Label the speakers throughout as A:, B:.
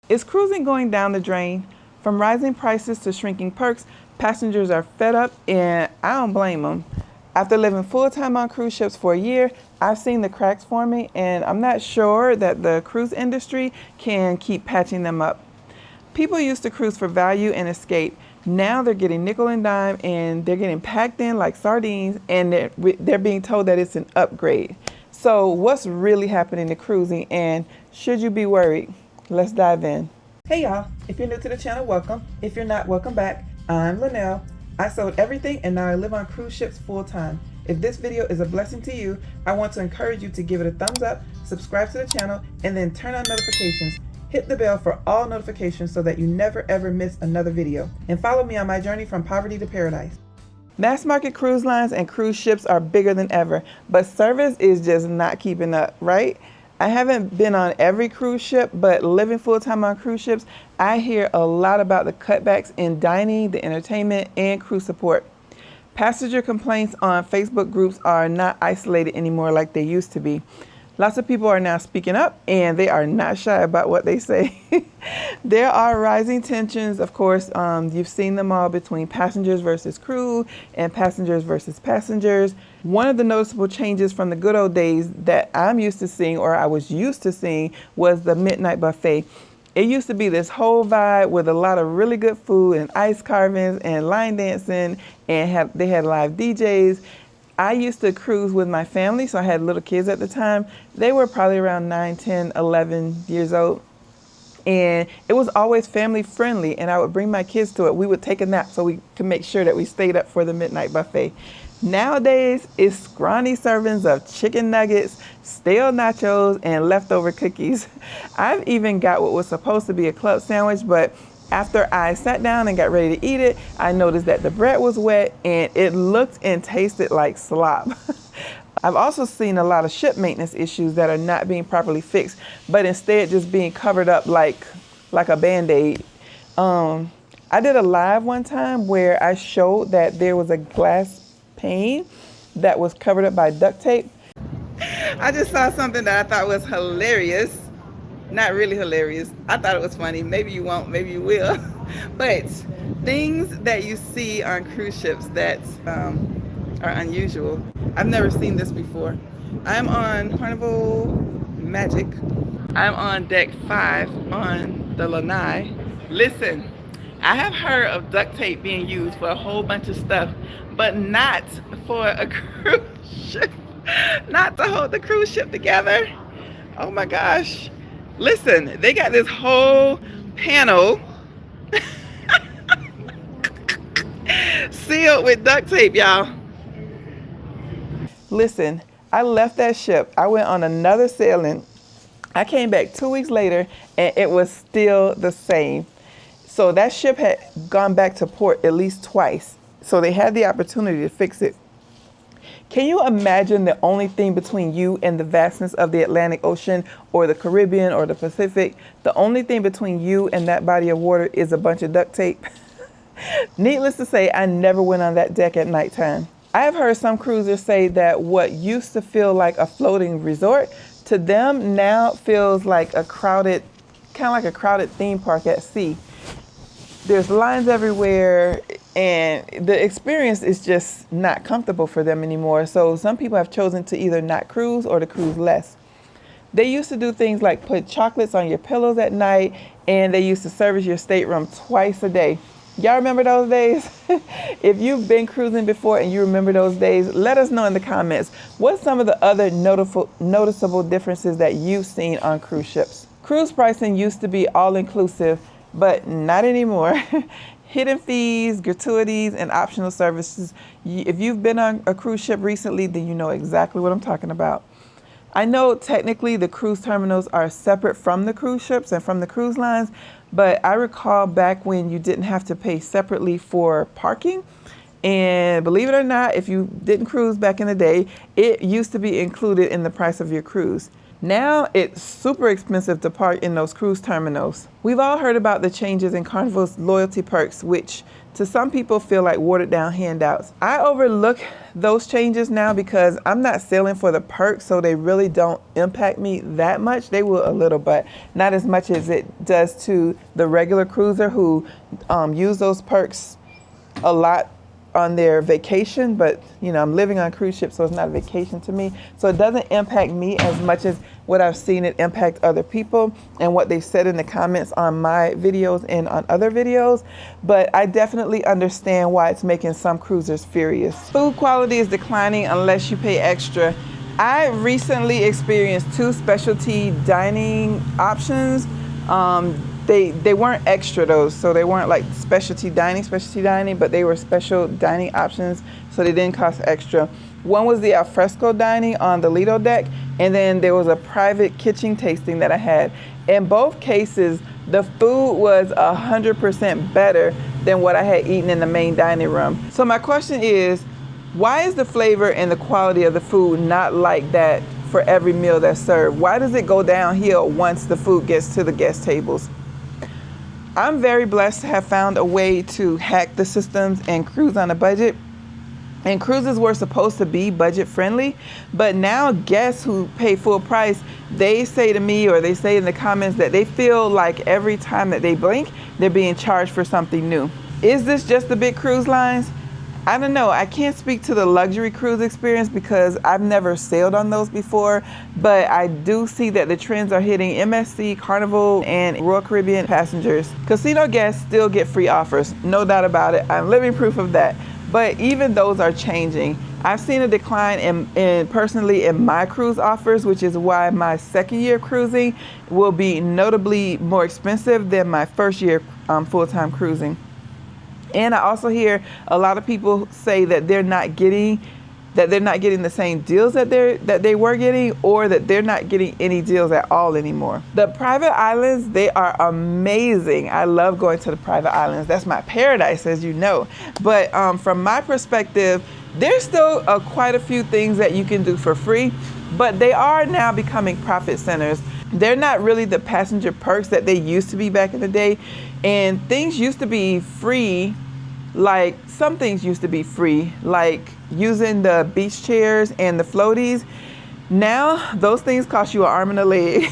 A: Is cruising going down the drain? From rising prices to shrinking perks, passengers are fed up, and I don't blame them. After living full-time on cruise ships for a year, I've seen the cracks forming, and I'm not sure that the cruise industry can keep patching them up. People used to cruise for value and escape. Now they're getting nickel and dime, and they're getting packed in like sardines, and they're being told that it's an upgrade. So what's really happening to cruising, and should you be worried? Let's dive in. Hey y'all, if you're new to the channel, welcome. If you're not, welcome back. I'm Linnell. I sold everything and now I live on cruise ships full time. If this video is a blessing to you, I want to encourage you to give it a thumbs up, subscribe to the channel, and then turn on notifications. Hit the bell for all notifications so that you never ever miss another video. And follow me on my journey from poverty to paradise. Mass market cruise lines and cruise ships are bigger than ever, but service is just not keeping up, right? I haven't been on every cruise ship, but living full-time on cruise ships, I hear a lot about the cutbacks in dining, the entertainment, and crew support. Passenger complaints on Facebook groups are not isolated anymore like they used to be. Lots of people are now speaking up, and they are not shy about what they say. There are rising tensions, of course. You've seen them all between passengers versus crew and passengers versus passengers. One of the noticeable changes from the good old days that I'm used to seeing, or I was used to seeing, was the midnight buffet. It used to be this whole vibe with a lot of really good food and ice carvings and line dancing, and they had live DJs. I used to cruise with my family, so I had little kids at the time. They were probably around 9, 10, 11 years old. And it was always family friendly, and I would bring my kids to it. We would take a nap so we could make sure that we stayed up for the midnight buffet. Nowadays, it's scrawny servings of chicken nuggets, stale nachos, and leftover cookies. I've even got what was supposed to be a club sandwich, but after I sat down and got ready to eat it, I noticed that the bread was wet and it looked and tasted like slop. I've also seen a lot of ship maintenance issues that are not being properly fixed, but instead just being covered up like a Band-Aid. I did a live one time where I showed that there was a glass pane that was covered up by duct tape. I just saw something that I thought was hilarious. Not really hilarious. I thought it was funny. Maybe you won't, maybe you will. But things that you see on cruise ships that are unusual. I've never seen this before. I'm on Carnival Magic. I'm on deck 5 on the Lanai. Listen, I have heard of duct tape being used for a whole bunch of stuff, but not for a cruise ship. Not to hold the cruise ship together. Oh my gosh. Listen, they got this whole panel sealed with duct tape, y'all. Listen, I left that ship. I went on another sailing. I came back 2 weeks later, and it was still the same. So that ship had gone back to port at least twice. So they had the opportunity to fix it. Can you imagine the only thing between you and the vastness of the Atlantic Ocean or the Caribbean or the Pacific? The only thing between you and that body of water is a bunch of duct tape. Needless to say, I never went on that deck at nighttime. I have heard some cruisers say that what used to feel like a floating resort, to them now feels like a crowded, kind of like a crowded theme park at sea. There's lines everywhere, and the experience is just not comfortable for them anymore. So some people have chosen to either not cruise or to cruise less. They used to do things like put chocolates on your pillows at night, and they used to service your stateroom twice a day. Y'all remember those days? If you've been cruising before and you remember those days, let us know in the comments. What's some of the other noticeable differences that you've seen on cruise ships? Cruise pricing used to be all-inclusive, but not anymore. Hidden fees, gratuities, and optional services. If you've been on a cruise ship recently, then you know exactly what I'm talking about. I know technically the cruise terminals are separate from the cruise ships and from the cruise lines, but I recall back when you didn't have to pay separately for parking. And believe it or not, if you didn't cruise back in the day, it used to be included in the price of your cruise. Now it's super expensive to park in those cruise terminals. We've all heard about the changes in Carnival's loyalty perks, which to some people feel like watered down handouts. I overlook those changes now because I'm not sailing for the perks, so they really don't impact me that much. They will a little, but not as much as it does to the regular cruiser who use those perks a lot on their vacation. But you know, I'm living on a cruise ship, so it's not a vacation to me. So it doesn't impact me as much as what I've seen it impact other people and what they've said in the comments on my videos and on other videos. But I definitely understand why it's making some cruisers furious. Food quality is declining unless you pay extra. I recently experienced 2 specialty dining options. They weren't extra though, so they weren't like specialty dining, but they were special dining options, so they didn't cost extra. One was the alfresco dining on the Lido deck, and then there was a private kitchen tasting that I had. In both cases, the food was 100% better than what I had eaten in the main dining room. So my question is, why is the flavor and the quality of the food not like that for every meal that's served? Why does it go downhill once the food gets to the guest tables? I'm very blessed to have found a way to hack the systems and cruise on a budget. And cruises were supposed to be budget friendly, but now guests who pay full price, they say to me, or they say in the comments, that they feel like every time that they blink, they're being charged for something new. Is this just the big cruise lines? I don't know. I can't speak to the luxury cruise experience because I've never sailed on those before, but I do see that the trends are hitting MSC, Carnival, and Royal Caribbean passengers. Casino guests still get free offers, no doubt about it. I'm living proof of that. But even those are changing. I've seen a decline personally in my cruise offers, which is why my second year cruising will be notably more expensive than my first year full-time cruising. And I also hear a lot of people say that they're not getting the same deals that they were getting, or that they're not getting any deals at all anymore. The private islands, they are amazing. I love going to the private islands. That's my paradise, as you know. But from my perspective, there's still quite a few things that you can do for free, but they are now becoming profit centers. They're not really the passenger perks that they used to be back in the day. And things used to be free, like some things used to be free, like using the beach chairs and the floaties. Now, those things cost you an arm and a leg.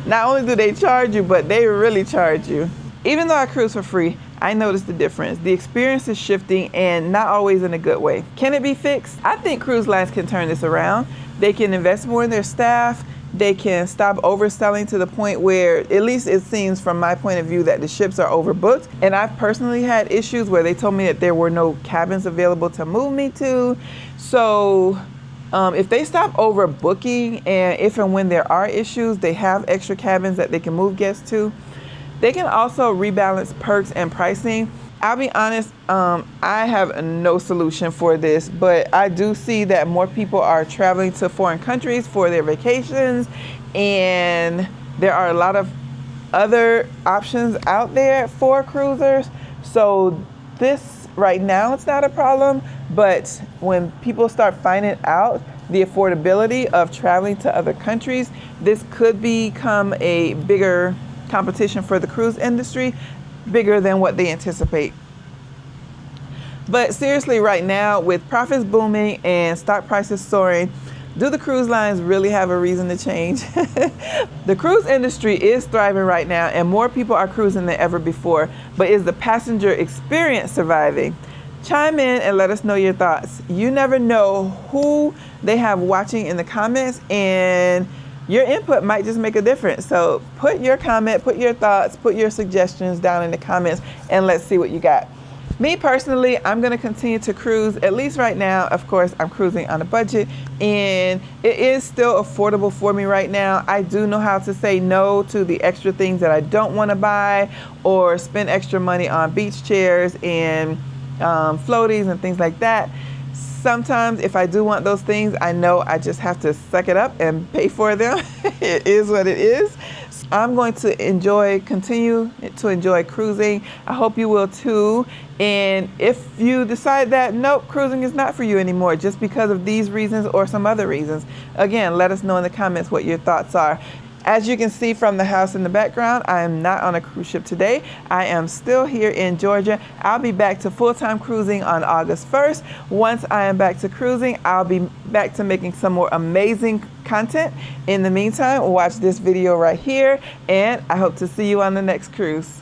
A: Not only do they charge you, but they really charge you. Even though I cruise for free, I noticed the difference. The experience is shifting, and not always in a good way. Can it be fixed? I think cruise lines can turn this around. They can invest more in their staff. They can stop overselling to the point where, at least it seems from my point of view, that the ships are overbooked. And I've personally had issues where they told me that there were no cabins available to move me to. So if they stop overbooking, and if and when there are issues, they have extra cabins that they can move guests to. They can also rebalance perks and pricing. I'll be honest, I have no solution for this, but I do see that more people are traveling to foreign countries for their vacations, and there are a lot of other options out there for cruisers. So this right now, it's not a problem, but when people start finding out the affordability of traveling to other countries, this could become a bigger competition for the cruise industry, bigger than what they anticipate. But seriously, right now, with profits booming and stock prices soaring, do the cruise lines really have a reason to change? The cruise industry is thriving right now, and more people are cruising than ever before. But is the passenger experience surviving? Chime in and let us know your thoughts. You never know who they have watching in the comments, and your input might just make a difference. So put your comment, put your thoughts, put your suggestions down in the comments, and let's see what you got. Me personally, I'm going to continue to cruise, at least right now. Of course, I'm cruising on a budget, and it is still affordable for me right now. I do know how to say no to the extra things that I don't want to buy, or spend extra money on beach chairs and floaties and things like that. Sometimes if I do want those things, I know I just have to suck it up and pay for them. It is what it is. I'm going to continue to enjoy cruising. I hope you will too. And if you decide that, nope, cruising is not for you anymore, just because of these reasons or some other reasons, again, let us know in the comments what your thoughts are. As you can see from the house in the background, I am not on a cruise ship today. I am still here in Georgia. I'll be back to full-time cruising on August 1st. Once I am back to cruising, I'll be back to making some more amazing content. In the meantime, watch this video right here, and I hope to see you on the next cruise.